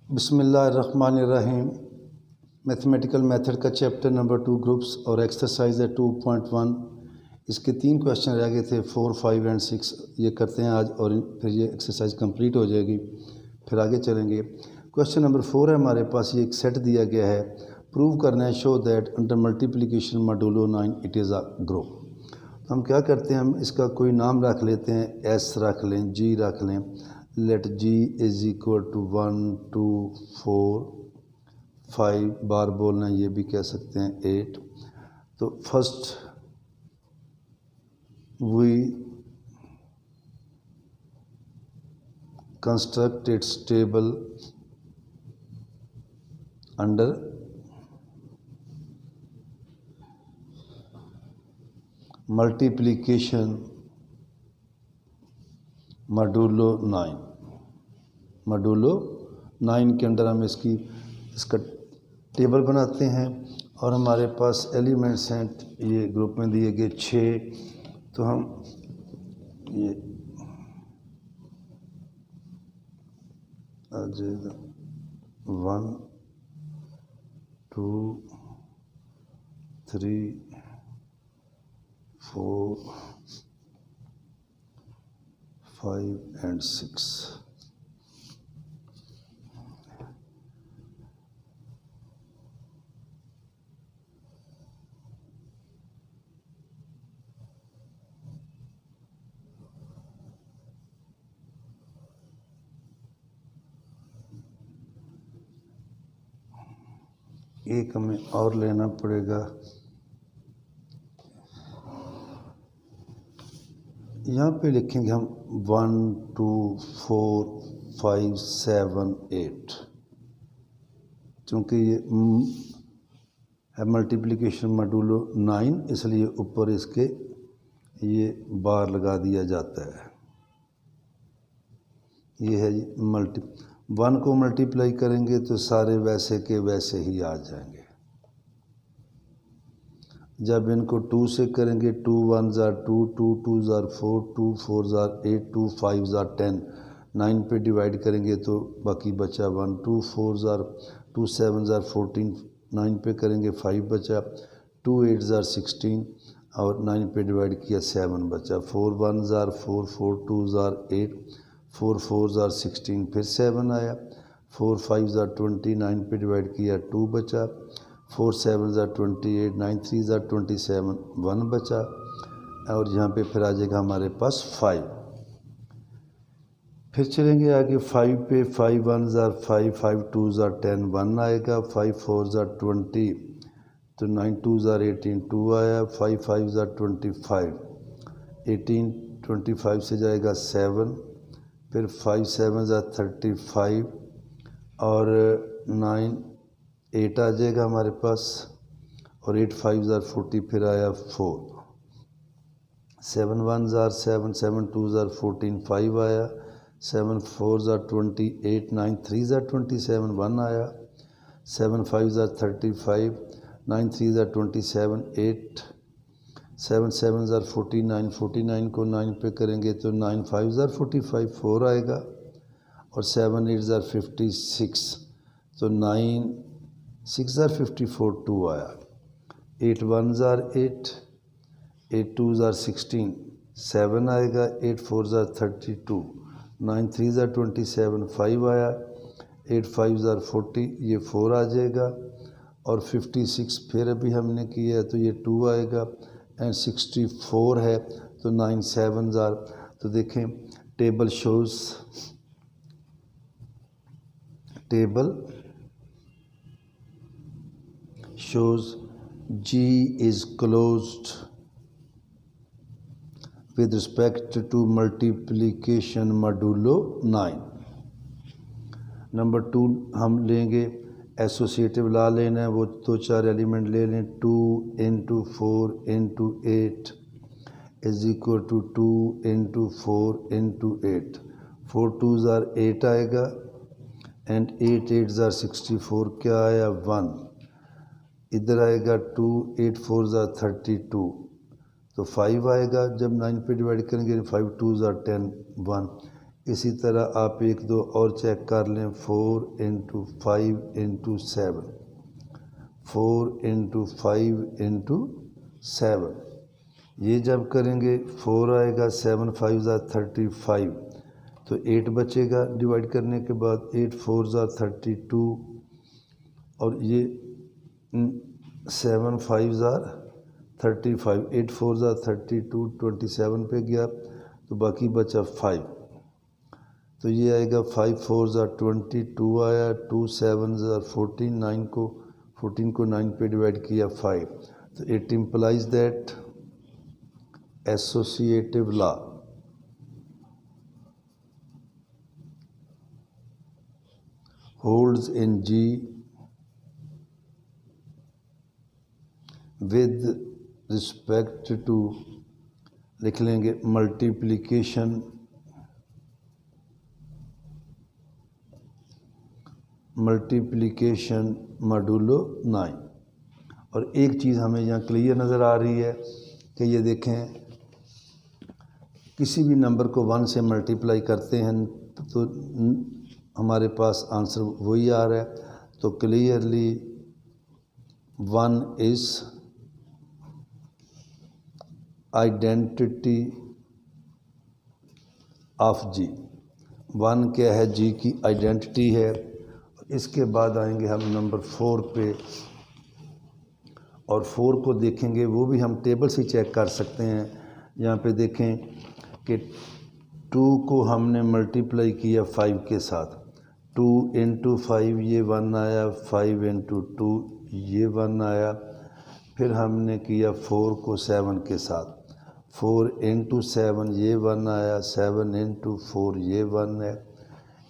बिस्मिल्लाहिर्रहमानिर्रहीम। Mathematical method का chapter number 2 groups और एक्सरसाइज है 2.1। इसके 3 क्वेश्चन रह गए थे 4, 5 एंड 6। ये करते हैं आज और फिर ये एक्सरसाइज कंप्लीट हो जाएगी, फिर आगे चलेंगे। क्वेश्चन नंबर 4 है हमारे पास, ये एक सेट दिया गया है, प्रूव करना है show that under multiplication modulo 9 it is a group. तो हम क्या करते हैं, हम इसका कोई नाम रख लेते हैं, एस रख लें, जी रख लें। Let G is equal to 1, 2, 4, 5, बार बोलना ये भी कह सकते हैं 8। तो first we construct its table under multiplication modulo 9 के अंदर हम इसका टेबल बनाते हैं और हमारे पास एलिमेंट्स हैं, ये ग्रुप में दिए गए 6। तो हम ये आ जाएगा 1, 2, 3, 4, 5 and 6। एक हमें और लेना पड़ेगा, यहाँ पे लिखेंगे हम 1, 2, 4, 5, 7, 8। क्योंकि ये है मल्टीप्लिकेशन मॉडुलो 9, इसलिए ऊपर इसके ये बार लगा दिया जाता है। ये है 1 को मल्टीप्लाई करेंगे तो सारे वैसे के वैसे ही आ जाएंगे। जब इनको 2 से करेंगे, 2 1 ज़ार 2, 2 2 ज़ार 4, 2 4 ज़ार 8, 2 5 ज़ार 10। 9 पे डिवाइड करेंगे तो बाकी बचा 1, 2 4 ज़ार 2 7 ज़ार 14। 9 पे करेंगे 5 बचा, 2 8 ज़ार 16 और 9 पे डिवाइड किया 7 बचा। 4 1 ज़ार 4, 4 2 ज़ार 8, 4 4 ज़ार 16, फिर 7 आया। 4 5 ज़ार 20, 9 पे डिवाइड किया 2 बचा। 4 7 ज़ार 28, 9 3 ज़ार 27, 1 बचा। और यहाँ पे फिर आ जाएगा हमारे पास 5। फिर चलेंगे आगे 5 पे, 5 1 ज़ार 5, 5 2 ज़ार 10, 1 आएगा। 5 4 ज़ार 20, तो 9 2 ज़ार 18, 2 आया। 5 5 ज़ार 25, 18 25 से जाएगा 7। फिर 5 7 ज़ार 35 और 9 8 आ जाएगा हमारे पास। और 8 5 ज़ार 40, फिर आया 4। 7 1 ज़ार 7, 7 2 ज़ार 14, 5 आया। 7 4 ज़ार 28, 9 3 ज़ार 27, 1 आया। 7 5 ज़ार 35, 9 3 ज़ार 27, 8। 7 7 ज़ार 49, 49 को 9 पे करेंगे तो 9 5 ज़ार 45, 4 आएगा। और 7 8 ज़ार 56, तो 9 6 ज़ार 54, 2 आया। 8 1 ज़ार 8, 8 2 ज़ार 16, 7 आएगा। 8 4 ज़ार 32, 9 3 ज़ार 27, 5 आया। 8 5 ज़ार 40, ये 4 आ जाएगा। और 56 फिर अभी हमने किया है तो ये 2 आएगा। एंड 64 है तो 9 7 ज़ार। तो देखें table shows G is closed with respect to multiplication modulo 9। Number 2 हम लेंगे, एसोसिएटिव ला लेना है, वो 2 4 एलिमेंट ले लें। 2 into 4 into 8 is equal to 2 into 4 into 8। 4 2 ज़ार 8 आएगा। एंड 8 8 ज़ार 64, क्या आया 1। इधर आएगा 2, 8 4 ज़ार 32, तो 5 आएगा। जब 9 पे डिवाइड करेंगे 5 2 ज़ार 10, 1। इसी तरह आप एक दो और चेक कर लें, 4 इंटू 5 इंटू 7, 4 इंटू 5 इंटू 7, ये जब करेंगे 4 आएगा, 7 5 ज़ा 35, तो 8 बचेगा डिवाइड करने के बाद, 8 4 ज़ा 32, और ये 7 5 ज़ा 35, 8 4 ज़ा 32, 27 पे गया तो बाकी बचा 5, तो ये आएगा 5 4 ज़ा 22 आया, 2 7 ज़ा 14, 14 को 9 पे डिवाइड किया 5, तो it implies that associative law holds in G with respect to, लिख लेंगे मल्टीप्लिकेशन मॉडुलो 9। और एक चीज़ हमें यहाँ क्लियर नज़र आ रही है कि ये देखें, किसी भी नंबर को 1 से मल्टीप्लाई करते हैं तो हमारे पास आंसर वही आ रहा है, तो क्लियरली 1 इज़ आइडेंटिटी ऑफ जी। 1 क्या है? जी की आइडेंटिटी है। इसके बाद आएंगे हम नंबर 4 पे, और 4 को देखेंगे, वो भी हम टेबल से चेक कर सकते हैं। यहाँ पे देखें कि 2 को हमने मल्टीप्लाई किया 5 के साथ, 2 इंटू 5 ये 1 आया, 5 इंटू 2 ये 1 आया। फिर हमने किया 4 को 7 के साथ, 4 इंटू 7 ये 1 आया, 7 इंटू 4 ये 1 है।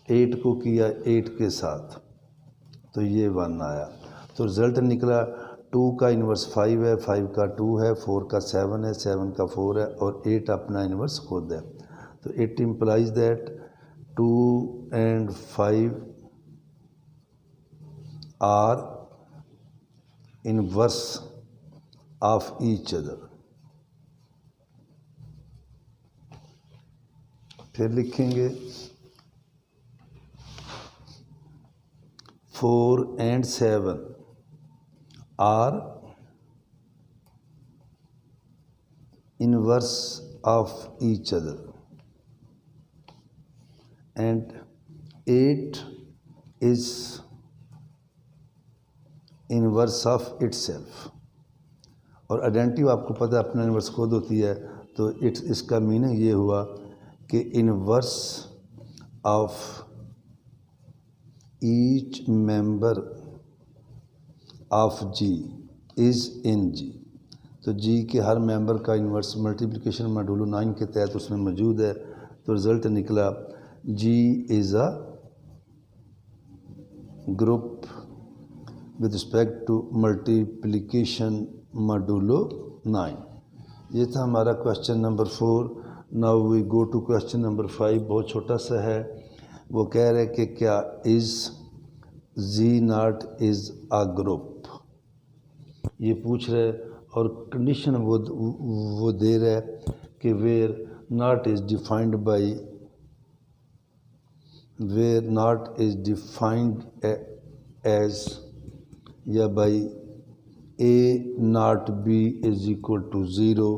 8 को किया 8 के साथ तो ये 1 आया। तो रिज़ल्ट निकला 2 का इन्वर्स 5 है, 5 का 2 है, 4 का 7 है, 7 का 4 है, और 8 अपना इन्वर्स खुद है। तो it implies that 2 and 5 are inverse of each other। फिर लिखेंगे 4 and 7 are inverse of each other and 8 is inverse of itself। और आइडेंटिटी आपको पता है अपना इन्वर्स खुद होती है, तो इसका मीनिंग ये हुआ कि inverse of each member of G is in G. तो जी के हर मेंबर का इन्वर्स मल्टीप्लिकेशन मॉडुलो 9 के तहत उसमें मौजूद है। तो रिज़ल्ट निकला G is a group with respect to multiplication modulo 9। ये था हमारा question number 4। Now we go to question number 5। बहुत छोटा सा है। वो कह रहे कि क्या is Z0 is uh group, ये पूछ रहे, और कंडीशन वो दे रहा है कि where not is defined by, where not is defined as या by a not b is equal to 0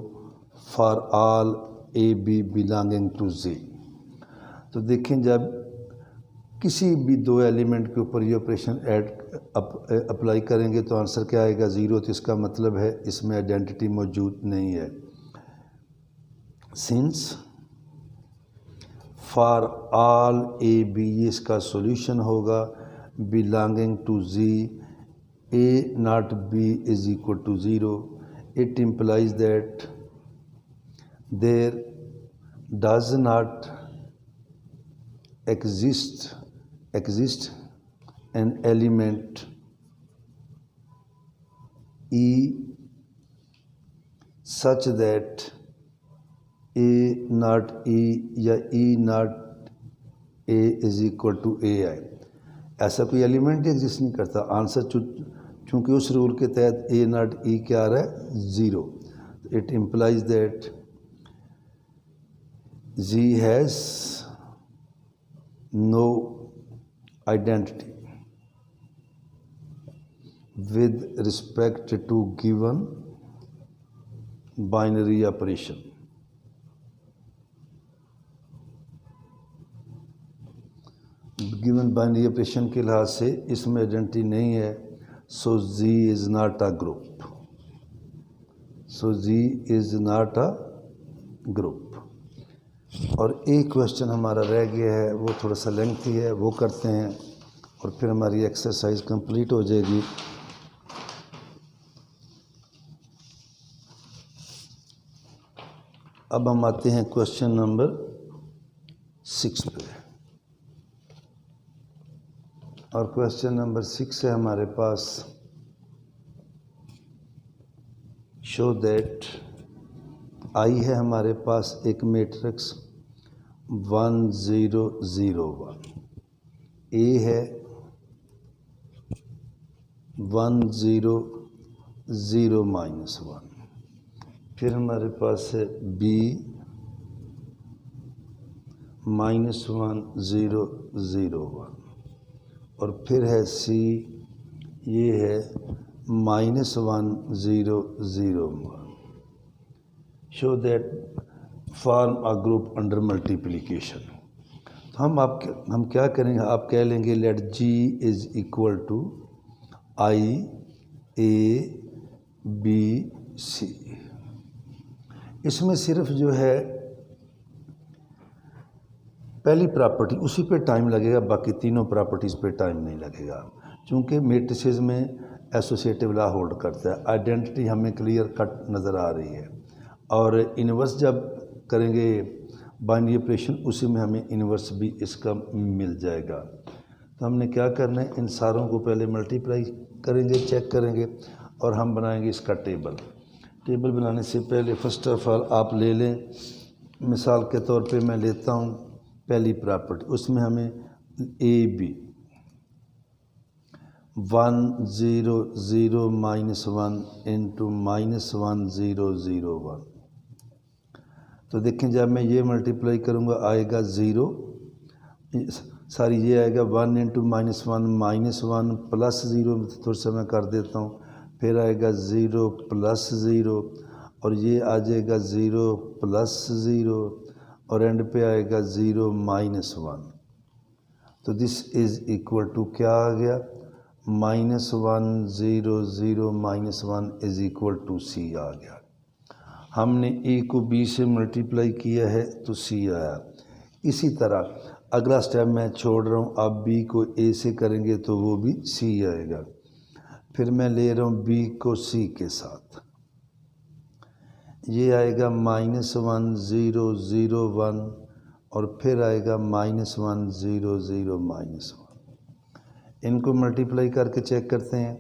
for all a b belonging to z। तो देखें, जब किसी भी दो एलिमेंट के ऊपर ये ऑपरेशन अप्लाई करेंगे तो आंसर क्या आएगा? 0। तो इसका मतलब है इसमें आइडेंटिटी मौजूद नहीं है। Since for all A B, ये इसका सॉल्यूशन होगा, belonging to G A not B is equal to 0। It implies that there does not exist an element E such that A not E या E not A is equal to AI। ऐसा कोई element exist नहीं करता। Answer चूँकि उस rule के तहत A not E क्या आ रहा है? 0। It implies that Z has no identity with respect to given binary operation. Given binary operation के लिहाज से इसमें आइडेंटिटी नहीं है, so G is not a group, so G is not a group. और एक क्वेश्चन हमारा रह गया है, वो थोड़ा सा लेंथी है, वो करते हैं और फिर हमारी एक्सरसाइज कंप्लीट हो जाएगी। अब हम आते हैं क्वेश्चन नंबर 6 पे, और क्वेश्चन नंबर 6 है हमारे पास, शो दैट आई है हमारे पास एक मैट्रिक्स 1 0 0 1, ए है 1 0 0 -1, फिर हमारे पास है बी -1 0 0 1, और फिर है सी, ये है -1 0 0 1। Show that form a group under multiplication. तो हम क्या करेंगे, आप कह लेंगे let G is equal to I A B C. इसमें सिर्फ जो है पहली प्रॉपर्टी उसी पे टाइम लगेगा, बाकी तीनों प्रॉपर्टीज़ पे टाइम नहीं लगेगा, क्योंकि मैट्रिसेस में एसोसिएटिव लॉ होल्ड करता है। आइडेंटिटी हमें क्लियर कट नज़र आ रही है, और इन्वर्स जब करेंगे बाइनरी ऑपरेशन उसी में हमें इन्वर्स भी इसका मिल जाएगा। तो हमने क्या करना है, इन सारों को पहले मल्टीप्लाई करेंगे, चेक करेंगे, और हम बनाएंगे इसका टेबल। टेबल बनाने से पहले फर्स्ट ऑफ ऑल आप ले लें, मिसाल के तौर पे मैं लेता हूँ पहली प्रॉपर्टी, उसमें हमें ए बी 1 0 0 -1 इंटू -1 0 0 1। तो देखें जब मैं ये मल्टीप्लाई करूँगा आएगा 0, सारी ये आएगा 1 इंटू -1 -1 प्लस 0, थोड़ा सा मैं कर देता हूँ, फिर आएगा 0 प्लस 0, और ये आ जाएगा 0 प्लस 0, और एंड पे आएगा 0 -1। तो दिस इज़ इक्वल टू क्या आ गया, -1 0 0 -1 इज़ इक्वल टू सी आ गया। हमने ए को बी से मल्टीप्लाई किया है तो सी आया। इसी तरह अगला स्टेप मैं छोड़ रहा हूँ, आप बी को ए से करेंगे तो वो भी सी आएगा। फिर मैं ले रहा हूँ बी को सी के साथ, ये आएगा -1 0 0 1, और फिर आएगा -1 0 0 -1। इनको मल्टीप्लाई करके चेक करते हैं,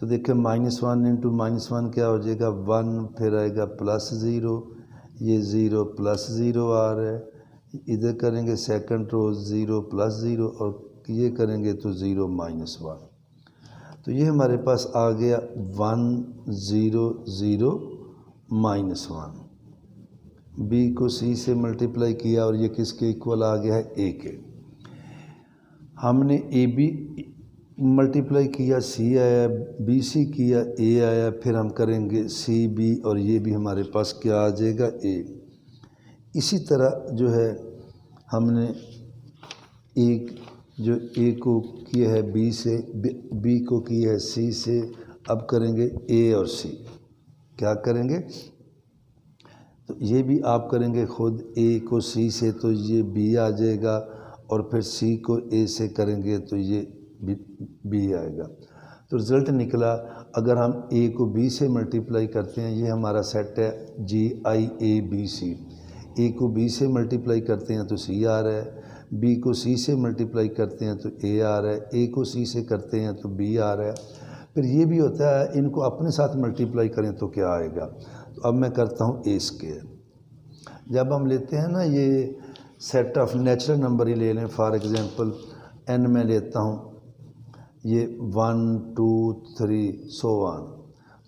तो देखिए -1 इंटू -1 क्या हो जाएगा 1, फिर आएगा प्लस 0, ये 0 प्लस 0 आ रहा है, इधर करेंगे सेकंड रो 0 प्लस 0, और ये करेंगे तो 0 -1। तो ये हमारे पास आ गया 1 0 0 -1। बी को सी से मल्टीप्लाई किया और ये किसके इक्वल आ गया है, ए के। हमने ए बी मल्टीप्लाई किया, सी आया, बी सी किया, ए आया, फिर हम करेंगे सी बी, और ये भी हमारे पास क्या आ जाएगा, ए। इसी तरह जो है हमने एक जो ए को किया है बी से, बी को किया है सी से, अब करेंगे ए और सी। क्या करेंगे, तो ये भी आप करेंगे खुद, ए को सी से तो ये बी आ जाएगा, और फिर सी को ए से करेंगे तो ये बी आएगा। तो रिज़ल्ट निकला, अगर हम ए को बी से मल्टीप्लाई करते हैं, ये हमारा सेट है जी आई ए बी सी। ए को बी से मल्टीप्लाई करते हैं तो सी आ रहा है, बी को सी से मल्टीप्लाई करते हैं तो ए आ रहा है, ए को सी से करते हैं तो बी आ रहा है। फिर ये भी होता है इनको अपने साथ मल्टीप्लाई करें तो क्या आएगा। तो अब मैं करता हूँ ए स्क्वायर। जब हम लेते हैं ना ये सेट ऑफ नेचुरल नंबर ही ले लें, फॉर एग्ज़ाम्पल एन में लेता हूँ, ये 1 2 3 सो ऑन,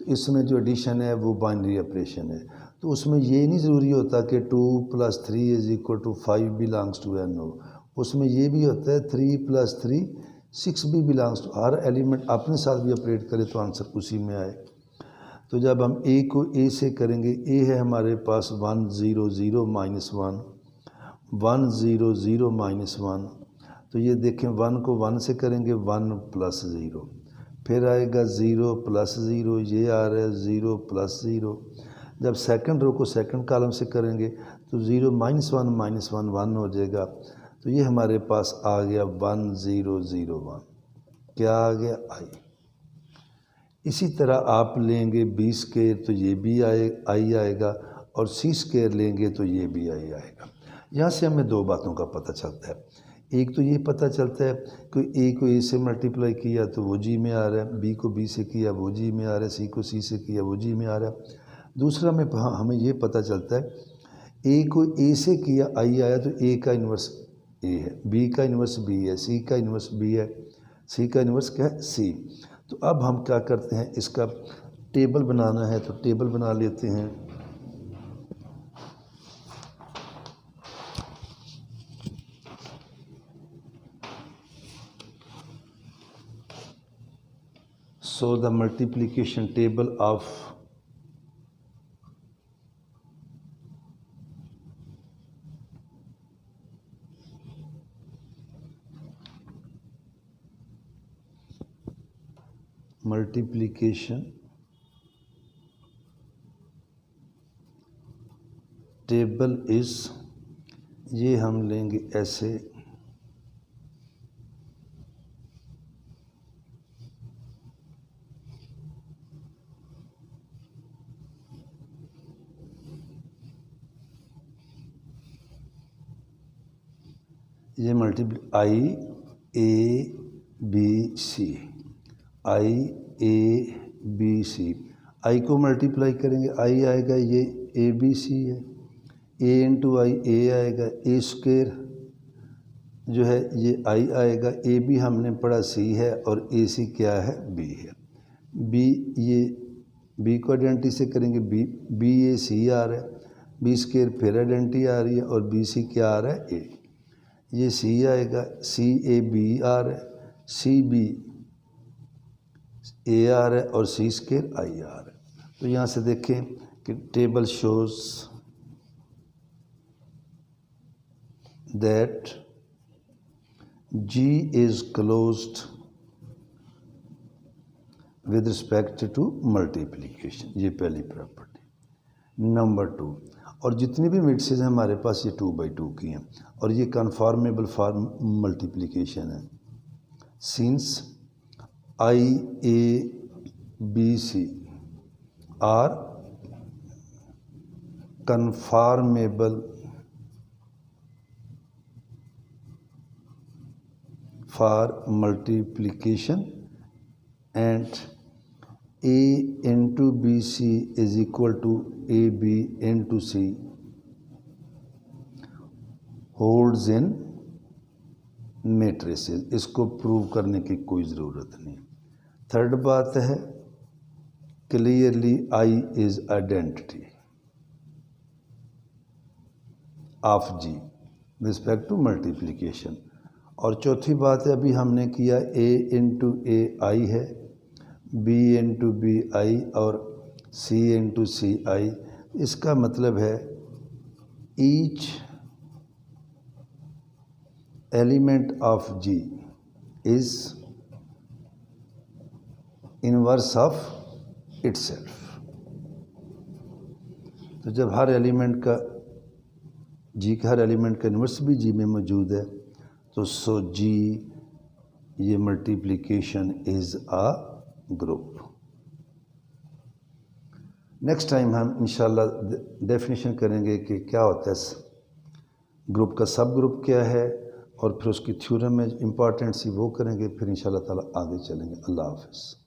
तो इसमें जो एडिशन है वो बाइनरी ऑपरेशन है। तो उसमें ये नहीं ज़रूरी होता कि 2 + 3 = 5 बिलोंग्स टू एन हो, उसमें ये भी होता है 3 + 3 6 भी बिलोंग्स टू, हर एलिमेंट अपने साथ भी ऑपरेट करे तो आंसर उसी में आए। तो जब हम ए को ए से करेंगे, ए है हमारे पास 1 0 0 -1 1 0 0 -1, तो ये देखें 1 को 1 से करेंगे 1 + 0, फिर आएगा 0 + 0, ये आ रहा है 0 + 0। जब सेकंड रो को सेकंड कॉलम से करेंगे तो 0 -1 -1 1 हो जाएगा। तो ये हमारे पास आ गया 1 0 0 1, क्या आ गया आई। इसी तरह आप लेंगे बी स्क्वायर तो ये भी आई आएगा, और सी स्क्वायर लेंगे तो ये भी आई आएगा। यहाँ से हमें दो बातों का पता चलता है। एक तो ये पता चलता है कि ए को ए से मल्टीप्लाई किया तो वो जी में आ रहा है, बी को बी से किया वो जी में आ रहा है, सी को सी से किया वो जी में आ रहा है। दूसरा में हमें ये पता चलता है ए को ए से किया आई आया तो ए का इन्वर्स ए है, बी का इन्वर्स बी है, सी का इन्वर्स बी है, सी का इन्वर्स क्या है सी। तो अब हम क्या करते हैं, इसका टेबल बनाना है तो टेबल बना लेते हैं। So the multiplication table of multiplication table is, ये हम लेंगे ऐसे, ये आई A B C, I A B सी, आई को मल्टीप्लाई करेंगे आई आएगा, ये ए बी सी है, ए इंटू आई ए आएगा, ए स्क्वायर जो है ये आई आएगा, ए बी हमने पढ़ा सी है और ए सी क्या है बी है। बी, ये बी को आइडेंटिटी से करेंगे बी ए सी आ रहा है, बी स्क्वायर फिर आइडेंटिटी आ रही है और बी सी क्या आ रहा है ए, ये सी आएगा, सी ए बी आ रहा है, सी बी ए आ रहा है और सी स्क्वायर आई आ रहा है। तो यहाँ से देखें कि table shows that G is closed with respect to multiplication, ये पहली प्रॉपर्टी। नंबर 2, और जितनी भी मिट्सेज हैं हमारे पास ये 2/2 की हैं और ये कन्फॉर्मेबल फॉर मल्टीप्लिकेशन है। Since I A B C are conformable for multiplication and a into bc is equal to ab into c holds in matrices, इसको प्रूव करने की कोई ज़रूरत नहीं। थर्ड बात है clearly I is identity of G with respect to multiplication. और चौथी बात है अभी हमने किया ए इंटू ए आई है, बी इंटू बी आई और सी इंटू सी आई, इसका मतलब है each element of G is inverse of itself. तो जब हर एलिमेंट का जी का हर एलिमेंट का इनवर्स भी जी में मौजूद है तो सो जी ये multiplication is a group. Next time हम इंशाल्लाह डेफिनेशन करेंगे कि क्या होता है ग्रुप का सब ग्रुप क्या है और फिर उसकी थ्योरम में इम्पॉर्टेंट सी वो करेंगे, फिर इंशाल्लाह ताला आगे चलेंगे। अल्लाह हाफ़िज़।